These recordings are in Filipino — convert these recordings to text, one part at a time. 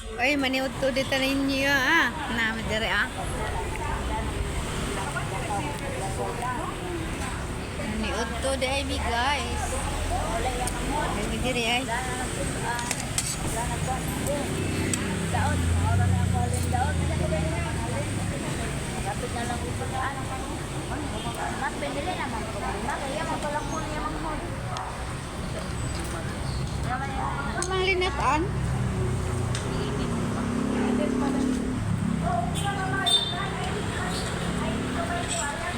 Ay, maniud to dito ninyo ah. Na, madere ah. Maniud to di ay mi guys. Ay, madere ay. Daon, mawala na ako alin daon. Kapit na lang ito na ano. Mas pinili naman ko. Kaya magpalang po niya manghod. Malinataan.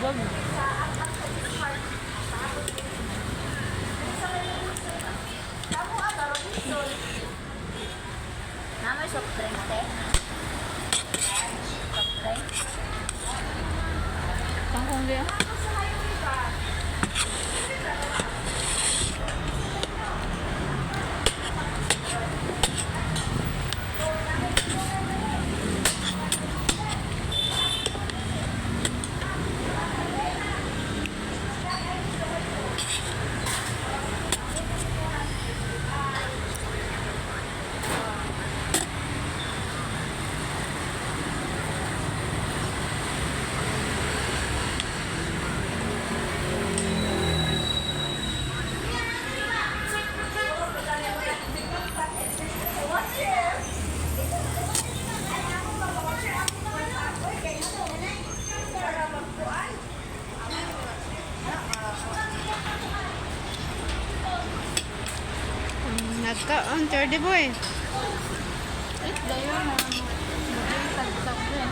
Gog. Namay soft drink, te. Soft drink. Tangkong dia. Nagka-enter di boy. Dayo na. Tag-tag din.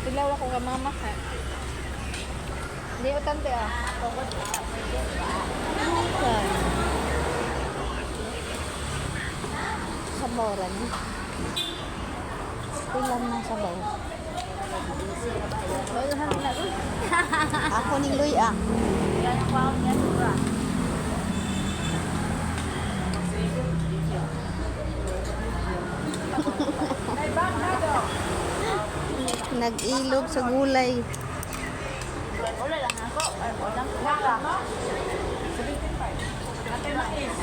Tilaw ako ka mama ka. Hindi o tante ah. Sabawan. Ilan na sabaw. Ako ni Luy ah. Yan ang pao niya, sobra. Nag-ilog sa gulay. Wala lang ako. Ay, walang kumaka. Ate mais.